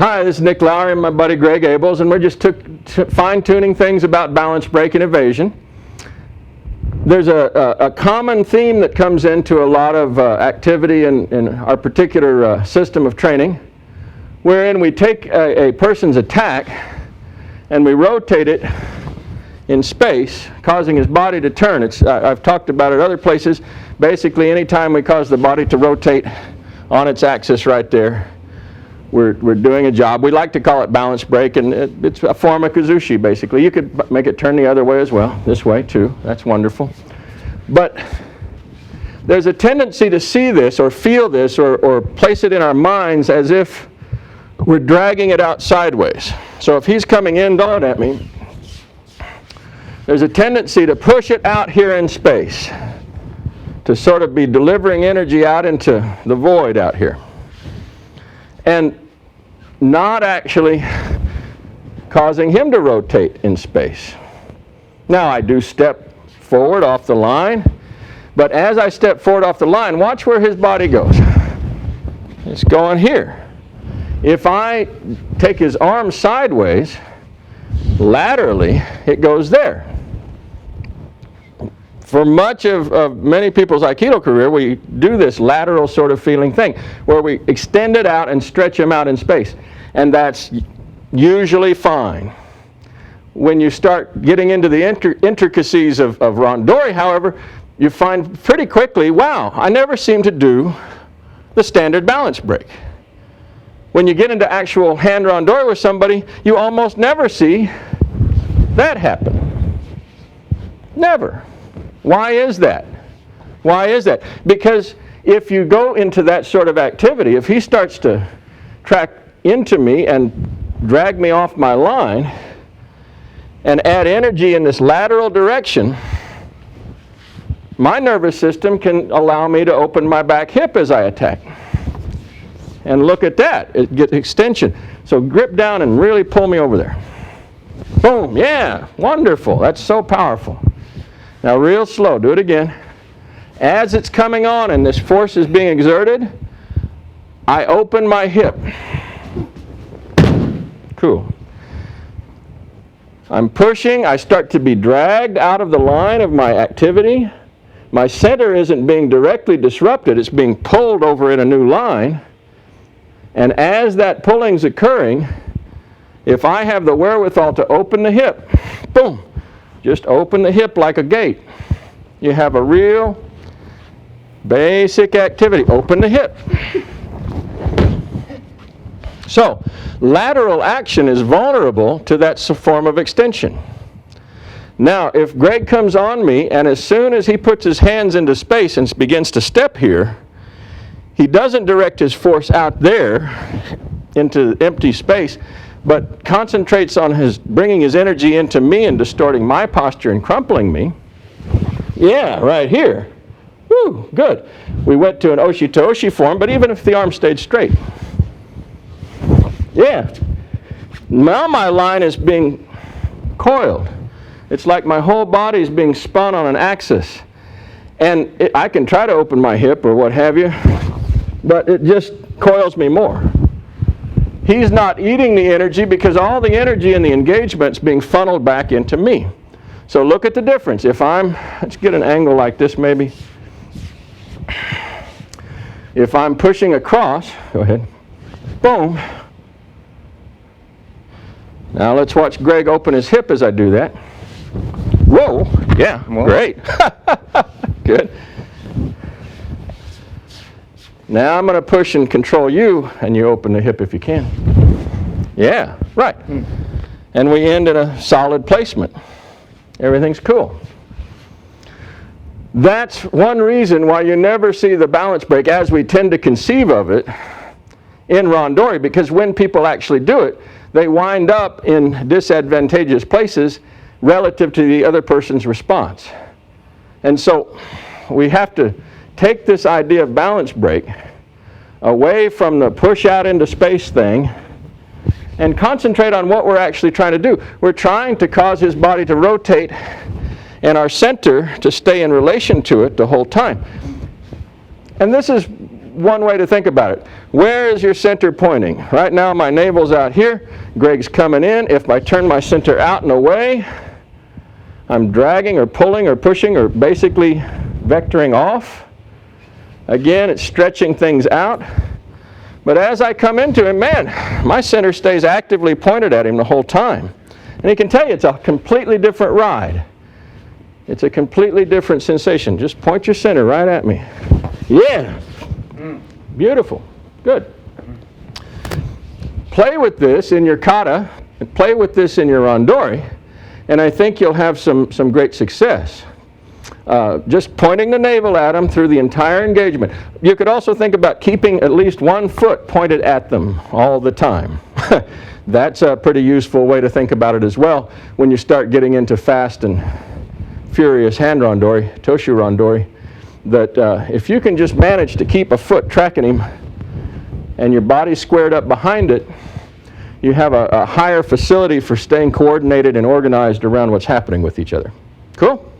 Hi, this is Nick Lowry and my buddy Greg Abels, and we're just fine-tuning things about balance break and evasion. There's a common theme that comes into a lot of activity in our particular system of training, wherein we take a person's attack and we rotate it in space, causing his body to turn. I've talked about it other places. Basically, anytime we cause the body to rotate on its axis right there, we're doing a job. We like to call it balance break, and it's a form of kazushi, basically. You could make it turn the other way as well, this way too. That's wonderful. But there's a tendency to see this or feel this or place it in our minds as if we're dragging it out sideways. So if he's coming in down at me, there's a tendency to push it out here in space, to sort of be delivering energy out into the void out here, and not actually causing him to rotate in space. Now I do step forward off the line, but as I step forward off the line, watch where his body goes. It's going here. If I take his arm sideways, laterally, it goes there. For much of many people's Aikido career, we do this lateral sort of feeling thing, where we extend it out and stretch him out in space. And that's usually fine. When you start getting into the intricacies of randori, however, you find pretty quickly, wow, I never seem to do the standard balance break. When you get into actual hand randori with somebody, you almost never see that happen. Never. Why is that? Why is that? Because if you go into that sort of activity, if he starts to track into me and drag me off my line and add energy in this lateral direction, my nervous system can allow me to open my back hip as I attack. And look at that, it gets extension. So grip down and really pull me over there. Boom, yeah, wonderful, that's so powerful. Now real slow, do it again. As it's coming on and this force is being exerted, I open my hip. Cool. I'm pushing, I start to be dragged out of the line of my activity. My center isn't being directly disrupted, it's being pulled over in a new line. And as that pulling's occurring, if I have the wherewithal to open the hip, boom, just open the hip like a gate. You have a real basic activity. Open the hip. So, lateral action is vulnerable to that form of extension. Now, if Greg comes on me, and as soon as he puts his hands into space and begins to step here, he doesn't direct his force out there into empty space, but concentrates on bringing his energy into me and distorting my posture and crumpling me. Yeah, right here. Woo, good. We went to an oshi to oshi form, but even if the arm stayed straight. Yeah. Now my line is being coiled. It's like my whole body is being spun on an axis. And I can try to open my hip or what have you, but it just coils me more. He's not eating the energy because all the energy in the engagement's being funneled back into me. So look at the difference. If let's get an angle like this maybe. If I'm pushing across, go ahead, boom. Now let's watch Greg open his hip as I do that. Whoa, yeah, great. Good. Now I'm going to push and control you, and you open the hip if you can. Yeah, right. And we end in a solid placement. Everything's cool. That's one reason why you never see the balance break as we tend to conceive of it in randori, because when people actually do it, they wind up in disadvantageous places relative to the other person's response. And so we have to take this idea of balance break away from the push out into space thing and concentrate on what we're actually trying to do. We're trying to cause his body to rotate and our center to stay in relation to it the whole time. And this is one way to think about it. Where is your center pointing? Right now my navel's out here. Greg's coming in. If I turn my center out and away, I'm dragging or pulling or pushing or basically vectoring off. Again, it's stretching things out. But as I come into him, man, my center stays actively pointed at him the whole time. And he can tell you it's a completely different ride. It's a completely different sensation. Just point your center right at me. Yeah. Beautiful. Good. Play with this in your kata, and play with this in your randori, and I think you'll have some great success. Just pointing the navel at them through the entire engagement. You could also think about keeping at least one foot pointed at them all the time. That's a pretty useful way to think about it as well when you start getting into fast and furious hand randori, Toshu randori, that if you can just manage to keep a foot tracking him and your body squared up behind it, you have a higher facility for staying coordinated and organized around what's happening with each other. Cool?